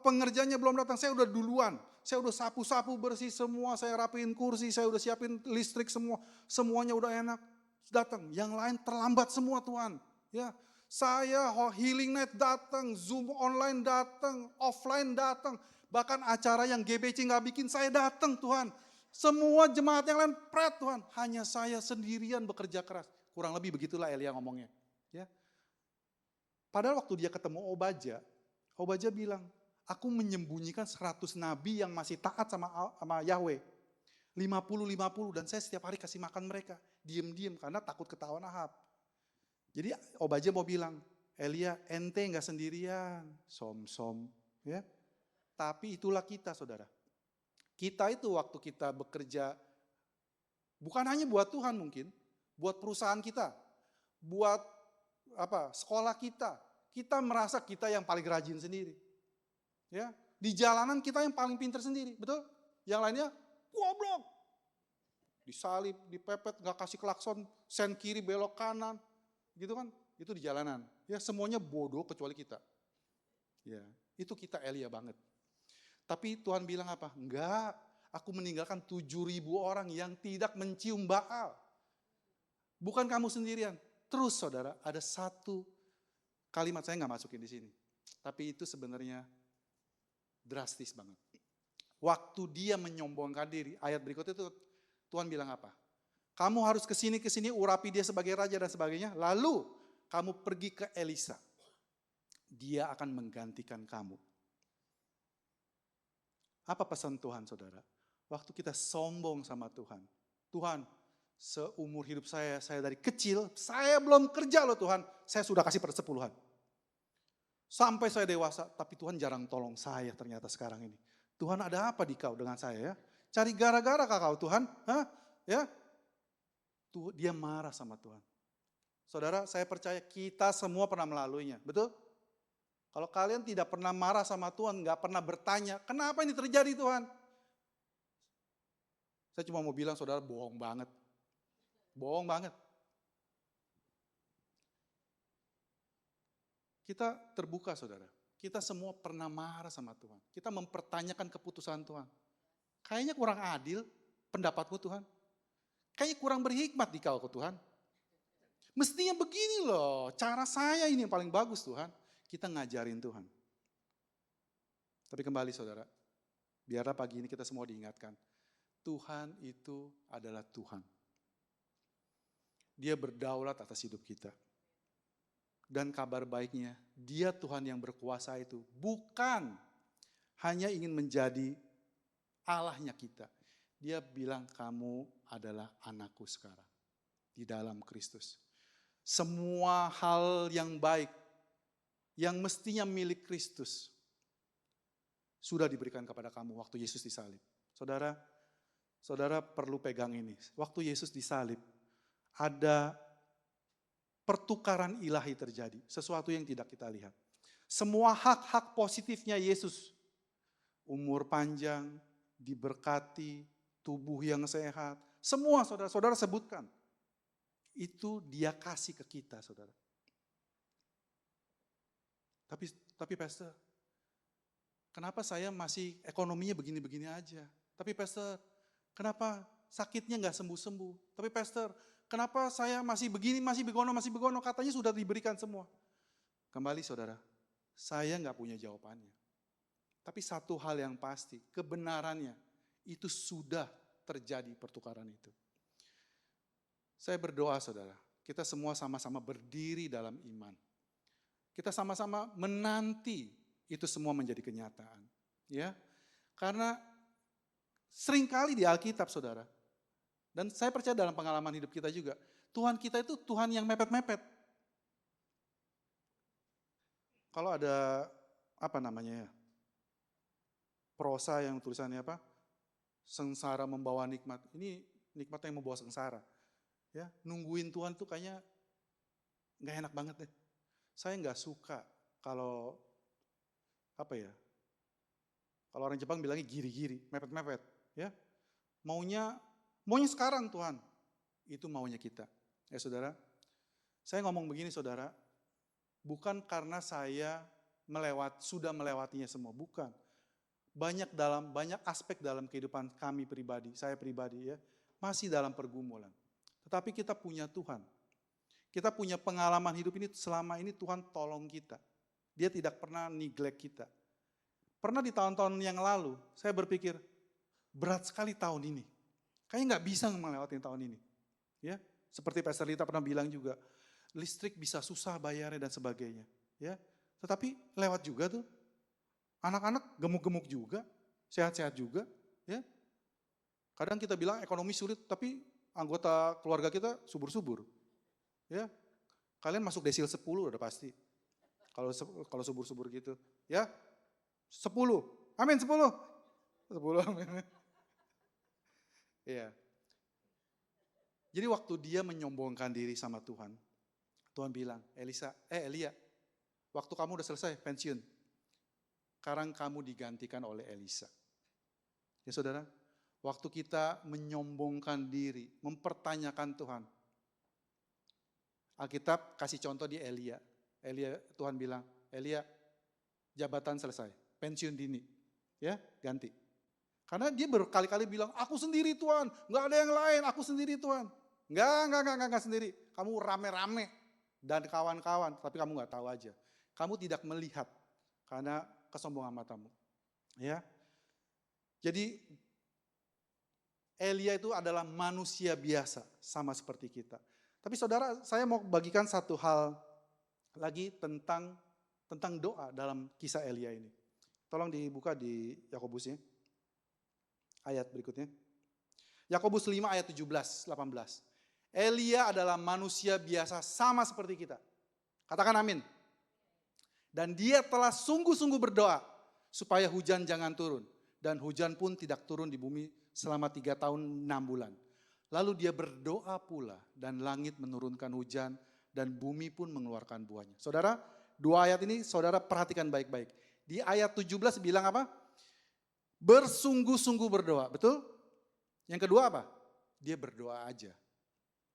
pengerjanya belum datang, saya udah duluan. Saya udah sapu-sapu bersih semua, saya rapiin kursi, saya udah siapin listrik semua, semuanya udah enak. Datang, yang lain terlambat semua Tuhan. Ya, saya Healing Night datang, Zoom online datang, offline datang, bahkan acara yang GBC nggak bikin saya datang Tuhan. Semua jemaat yang lain pret Tuhan, hanya saya sendirian bekerja keras. Kurang lebih begitulah Elia ngomongnya. Ya. Padahal waktu dia ketemu Obadja bilang, aku menyembunyikan 100 nabi yang masih taat sama Yahweh. 50 dan saya setiap hari kasih makan mereka. Diem-diem karena takut ketahuan Ahab. Jadi Obadja mau bilang, Elia ente gak sendirian, som-som. Ya. Tapi itulah kita saudara. Kita itu waktu kita bekerja, bukan hanya buat Tuhan mungkin, buat perusahaan kita, buat sekolah kita merasa kita yang paling rajin sendiri. Ya, di jalanan kita yang paling pintar sendiri, betul? Yang lainnya, goblok. Disalip, dipepet, gak kasih klakson, sen kiri, belok kanan, gitu kan? Itu di jalanan. Ya, semuanya bodoh kecuali kita. Ya, itu kita Elia banget. Tapi Tuhan bilang apa? Enggak, aku meninggalkan 7.000 orang yang tidak mencium Baal. Bukan kamu sendirian. Terus saudara, ada satu kalimat, saya nggak masukin di sini. Tapi itu sebenarnya drastis banget. Waktu dia menyombongkan diri, ayat berikutnya itu Tuhan bilang apa? Kamu harus ke sini, urapi dia sebagai raja dan sebagainya. Lalu kamu pergi ke Elisa. Dia akan menggantikan kamu. Apa pesan Tuhan saudara? Waktu kita sombong sama Tuhan. Tuhan, seumur hidup saya dari kecil, saya belum kerja loh Tuhan. Saya sudah kasih persepuluhan. Sampai saya dewasa, tapi Tuhan jarang tolong saya ternyata sekarang ini. Tuhan ada apa di kau dengan saya ya? Cari gara-gara kau Tuhan? Hah? Ya? Tuh, dia marah sama Tuhan. Saudara, saya percaya kita semua pernah melaluinya, betul? Kalau kalian tidak pernah marah sama Tuhan, nggak pernah bertanya, kenapa ini terjadi Tuhan? Saya cuma mau bilang saudara bohong banget. Bohong banget. Kita terbuka saudara. Kita semua pernah marah sama Tuhan. Kita mempertanyakan keputusan Tuhan. Kayaknya kurang adil pendapatmu Tuhan. Kayaknya kurang berhikmat di kau Tuhan. Mestinya begini loh, cara saya ini yang paling bagus Tuhan. Kita ngajarin Tuhan. Tapi kembali saudara, biarlah pagi ini kita semua diingatkan. Tuhan itu adalah Tuhan. Dia berdaulat atas hidup kita. Dan kabar baiknya, dia Tuhan yang berkuasa itu bukan hanya ingin menjadi Allahnya kita. Dia bilang kamu adalah anakku sekarang di dalam Kristus. Semua hal yang baik yang mestinya milik Kristus sudah diberikan kepada kamu waktu Yesus disalib. Saudara perlu pegang ini. Waktu Yesus disalib, ada pertukaran ilahi terjadi. Sesuatu yang tidak kita lihat. Semua hak-hak positifnya Yesus. Umur panjang, diberkati, tubuh yang sehat. Semua saudara sebutkan. Itu dia kasih ke kita saudara. Tapi pastor, kenapa saya masih ekonominya begini-begini aja? Tapi pastor, kenapa sakitnya nggak sembuh-sembuh? Tapi pastor, kenapa saya masih begini, masih begono, katanya sudah diberikan semua. Kembali saudara, saya nggak punya jawabannya. Tapi satu hal yang pasti, kebenarannya itu sudah terjadi pertukaran itu. Saya berdoa saudara, kita semua sama-sama berdiri dalam iman. Kita sama-sama menanti itu semua menjadi kenyataan. Ya, karena seringkali di Alkitab saudara, dan saya percaya dalam pengalaman hidup kita juga, Tuhan kita itu Tuhan yang mepet-mepet. Kalau ada prosa yang tulisannya apa? Sengsara membawa nikmat. Ini nikmat yang membawa sengsara. Ya, nungguin Tuhan tuh kayaknya nggak enak banget deh. Saya nggak suka kalau kalau orang Jepang bilangnya giri-giri, mepet-mepet, ya. Maunya sekarang Tuhan. Itu maunya kita. Ya saudara, saya ngomong begini saudara, bukan karena saya sudah melewatinya semua, bukan. Banyak aspek dalam kehidupan kami pribadi, saya pribadi ya, masih dalam pergumulan. Tetapi kita punya Tuhan. Kita punya pengalaman hidup ini selama ini Tuhan tolong kita. Dia tidak pernah neglect kita. Pernah di tahun-tahun yang lalu, saya berpikir, berat sekali tahun ini. Kayaknya nggak bisa melewati tahun ini. Ya, seperti Pastor Lita pernah bilang juga, listrik bisa susah bayarnya dan sebagainya. Ya, tetapi lewat juga tuh. Anak-anak gemuk-gemuk juga, sehat-sehat juga. Ya, kadang kita bilang ekonomi sulit, tapi anggota keluarga kita subur-subur. Ya, kalian masuk desil 10 udah pasti. Kalau subur-subur gitu. Ya, 10. Amin 10. 10 amin. Iya. Jadi waktu dia menyombongkan diri sama Tuhan, Tuhan bilang, Elia, waktu kamu udah selesai pensiun. Sekarang kamu digantikan oleh Elisa. Ya saudara, waktu kita menyombongkan diri, mempertanyakan Tuhan. Alkitab kasih contoh di Elia, Tuhan bilang, Elia, jabatan selesai, pensiun dini. Ya, ganti. Karena dia berkali-kali bilang, aku sendiri Tuhan, nggak ada yang lain, aku sendiri Tuhan. Nggak sendiri. Kamu rame-rame dan kawan-kawan, tapi kamu nggak tahu aja. Kamu tidak melihat karena kesombongan matamu. Ya, jadi Elia itu adalah manusia biasa, sama seperti kita. Tapi saudara, saya mau bagikan satu hal lagi tentang doa dalam kisah Elia ini. Tolong dibuka di Yakobus ya. Ayat berikutnya. Yakobus 5 ayat 17, 18. Elia adalah manusia biasa sama seperti kita. Katakan amin. Dan dia telah sungguh-sungguh berdoa supaya hujan jangan turun. Dan hujan pun tidak turun di bumi selama 3 tahun 6 bulan. Lalu dia berdoa pula dan langit menurunkan hujan dan bumi pun mengeluarkan buahnya. Saudara, dua ayat ini saudara perhatikan baik-baik. Di ayat 17 bilang apa? Bersungguh-sungguh berdoa, betul? Yang kedua apa? Dia berdoa aja.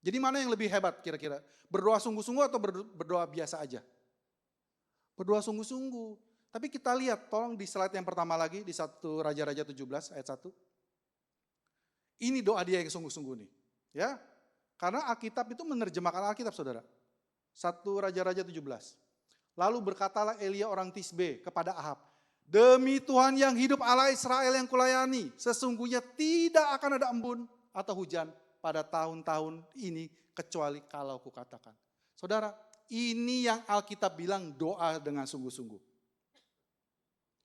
Jadi mana yang lebih hebat kira-kira? Berdoa sungguh-sungguh atau berdoa biasa aja? Berdoa sungguh-sungguh. Tapi kita lihat, tolong di slide yang pertama lagi, di 1 Raja-Raja 17 ayat 1. Ini doa dia yang sungguh-sungguh nih. Ya, karena Alkitab itu menerjemahkan Alkitab saudara. 1 Raja-Raja 17. Lalu berkatalah Elia orang Tisbe kepada Ahab, demi Tuhan yang hidup Allah Israel yang kulayani, sesungguhnya tidak akan ada embun atau hujan pada tahun-tahun ini kecuali kalau kukatakan. Saudara, ini yang Alkitab bilang doa dengan sungguh-sungguh.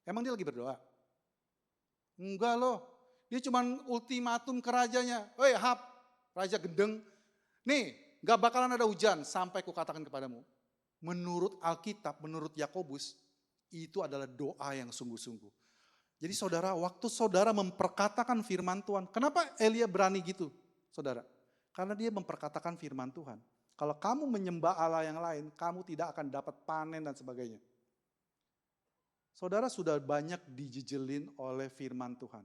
Emang dia lagi berdoa? Enggak loh. Dia cuma ultimatum ke rajanya. Woi Ahab, raja gendeng. Nih, gak bakalan ada hujan sampai kukatakan kepadamu. Menurut Alkitab, menurut Yakobus, itu adalah doa yang sungguh-sungguh. Jadi saudara, waktu saudara memperkatakan firman Tuhan. Kenapa Elia berani gitu, saudara? Karena dia memperkatakan firman Tuhan. Kalau kamu menyembah Allah yang lain, kamu tidak akan dapat panen dan sebagainya. Saudara sudah banyak dijejelin oleh firman Tuhan.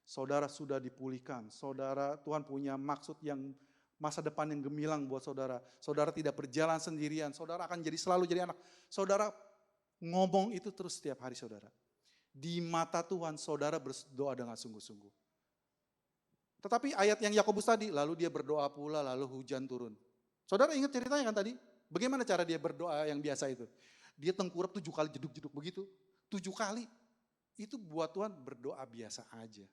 Saudara sudah dipulihkan. Saudara, Tuhan punya maksud yang masa depan yang gemilang buat saudara. Saudara tidak berjalan sendirian. Saudara akan selalu jadi anak. Saudara ngomong itu terus setiap hari saudara. Di mata Tuhan saudara berdoa dengan sungguh-sungguh. Tetapi ayat yang Yakobus tadi, lalu dia berdoa pula, lalu hujan turun. Saudara ingat ceritanya kan tadi? Bagaimana cara dia berdoa yang biasa itu? Dia tengkurap 7 kali jeduk-jeduk begitu. 7 kali. Itu buat Tuhan berdoa biasa aja.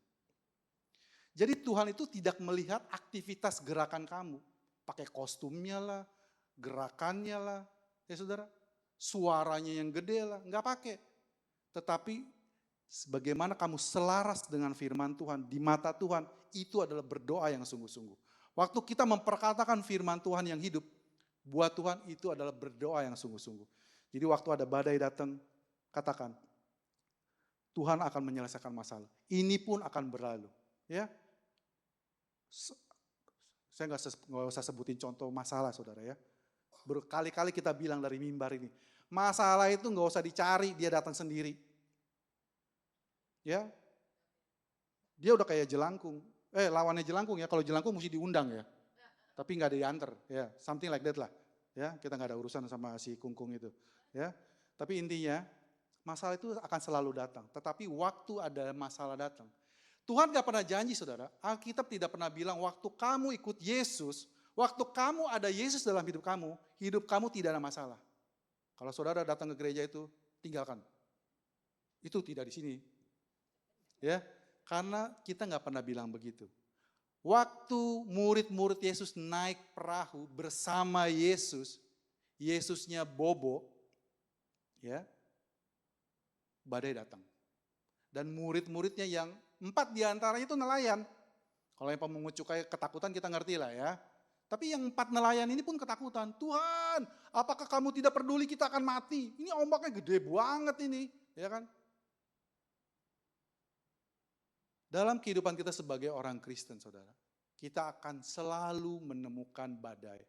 Jadi Tuhan itu tidak melihat aktivitas gerakan kamu. Pakai kostumnya lah, gerakannya lah. Ya saudara, suaranya yang gede lah, enggak pakai. Tetapi bagaimana kamu selaras dengan firman Tuhan, di mata Tuhan, itu adalah berdoa yang sungguh-sungguh. Waktu kita memperkatakan firman Tuhan yang hidup, buat Tuhan itu adalah berdoa yang sungguh-sungguh. Jadi waktu ada badai datang, katakan, Tuhan akan menyelesaikan masalah. Ini pun akan berlalu. Ya, saya nggak usah sebutin contoh masalah saudara ya. Berkali-kali kita bilang dari mimbar ini, masalah itu nggak usah dicari, dia datang sendiri. Ya, dia udah kayak jelangkung. Lawannya jelangkung ya, kalau jelangkung mesti diundang ya. Tapi nggak diantar, ya, something like that lah. Ya, kita nggak ada urusan sama si kungkung itu. Ya, tapi intinya masalah itu akan selalu datang. Tetapi waktu ada masalah datang, Tuhan gak pernah janji saudara, Alkitab tidak pernah bilang waktu kamu ikut Yesus, waktu kamu ada Yesus dalam hidup kamu tidak ada masalah. Kalau saudara datang ke gereja itu, tinggalkan. Itu tidak di sini. Ya, karena kita gak pernah bilang begitu. Waktu murid-murid Yesus naik perahu bersama Yesus, Yesusnya bobo, ya, badai datang. Dan murid-muridnya yang 4 diantaranya itu nelayan. Kalau yang pemungut cukai ketakutan kita ngerti lah ya. Tapi yang 4 nelayan ini pun ketakutan. Tuhan, apakah kamu tidak peduli kita akan mati? Ini ombaknya gede banget ini. Ya kan? Dalam kehidupan kita sebagai orang Kristen saudara, kita akan selalu menemukan badai.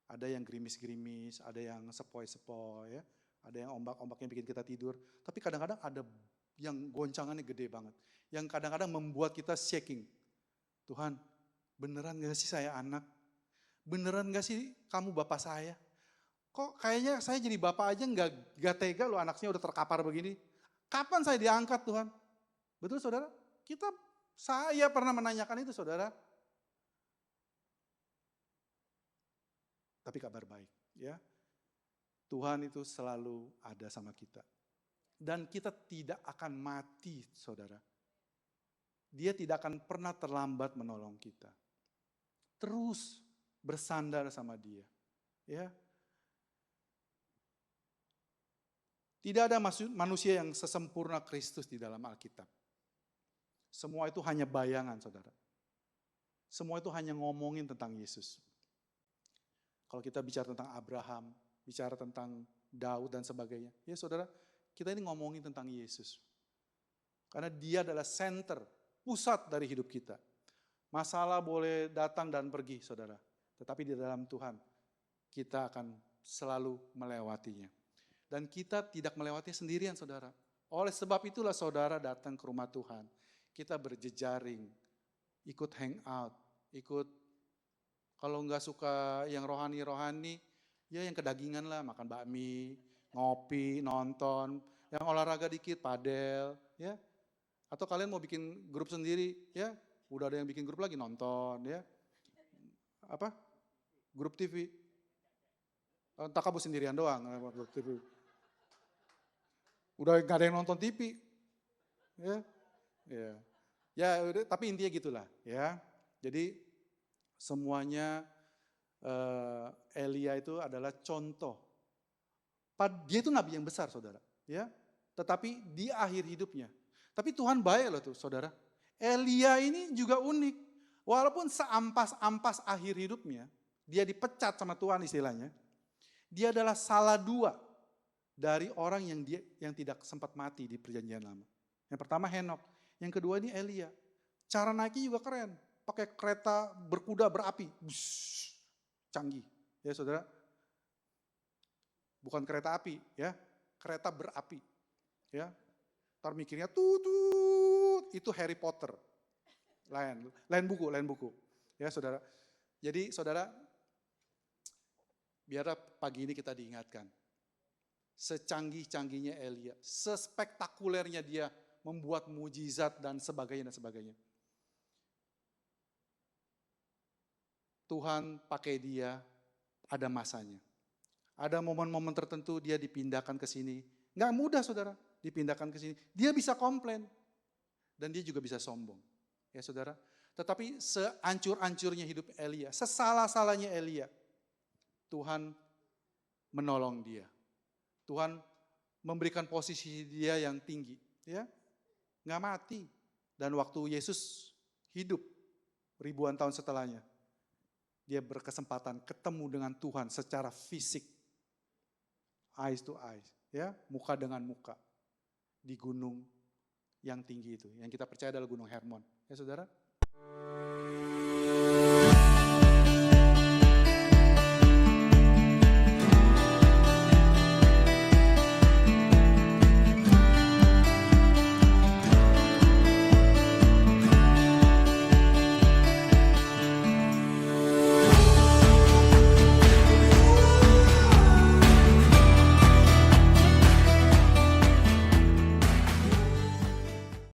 Ada yang gerimis-gerimis, ada yang sepoi-sepoi, ya. Ada yang ombak-ombak yang bikin kita tidur. Tapi kadang-kadang ada yang goncangannya gede banget. Yang kadang-kadang membuat kita shaking. Tuhan, beneran gak sih saya anak? Beneran gak sih kamu bapak saya? Kok kayaknya saya jadi bapak aja gak tega loh anaknya udah terkapar begini. Kapan saya diangkat Tuhan? Betul saudara? Saya pernah menanyakan itu saudara. Tapi kabar baik ya. Tuhan itu selalu ada sama kita. Dan kita tidak akan mati saudara. Dia tidak akan pernah terlambat menolong kita. Terus bersandar sama dia. Ya. Tidak ada manusia yang sesempurna Kristus di dalam Alkitab. Semua itu hanya bayangan saudara. Semua itu hanya ngomongin tentang Yesus. Kalau kita bicara tentang Abraham, bicara tentang Daud dan sebagainya. Ya saudara, kita ini ngomongin tentang Yesus. Karena dia adalah center, pusat dari hidup kita. Masalah boleh datang dan pergi saudara. Tetapi di dalam Tuhan, kita akan selalu melewatinya. Dan kita tidak melewati sendirian saudara. Oleh sebab itulah saudara datang ke rumah Tuhan. Kita berjejaring, ikut hangout, ikut kalau nggak suka yang rohani-rohani, ya yang kedagingan lah, makan bakmi, ngopi, nonton, yang olahraga dikit, padel, ya. Atau kalian mau bikin grup sendiri, ya, udah ada yang bikin grup lagi nonton, ya. Apa? Grup TV. Entah kamu sendirian doang, grup TV. Udah gak ada yang nonton TV, ya, tapi intinya gitulah, ya. Jadi semuanya Elia itu adalah contoh. Dia itu nabi yang besar, saudara, ya. Tetapi di akhir hidupnya, tapi Tuhan baik loh tuh, saudara. Elia ini juga unik, walaupun seampas-ampas akhir hidupnya, dia dipecat sama Tuhan istilahnya. Dia adalah salah dua dari orang yang tidak sempat mati di perjanjian lama. Yang pertama Henok, yang kedua ini Elia. Cara naiknya juga keren, pakai kereta berkuda berapi, bush, canggih, ya saudara. Bukan kereta api, ya, kereta berapi, ya. Ntar mikirnya tutut, itu Harry Potter, lain buku, ya saudara. Jadi saudara, biar pagi ini kita diingatkan. Secanggih-canggihnya Elia, sespektakulernya dia membuat mujizat dan sebagainya. Tuhan pakai dia, ada masanya. Ada momen-momen tertentu dia dipindahkan ke sini. Nggak mudah saudara, dipindahkan ke sini. Dia bisa komplain. Dan dia juga bisa sombong. Ya saudara. Tetapi seancur-ancurnya hidup Elia, sesalah-salahnya Elia, Tuhan menolong dia. Tuhan memberikan posisi dia yang tinggi, ya, nggak mati. Dan waktu Yesus hidup ribuan tahun setelahnya, dia berkesempatan ketemu dengan Tuhan secara fisik, eyes to eyes, ya, muka dengan muka di gunung yang tinggi itu, yang kita percaya adalah Gunung Hermon, ya saudara.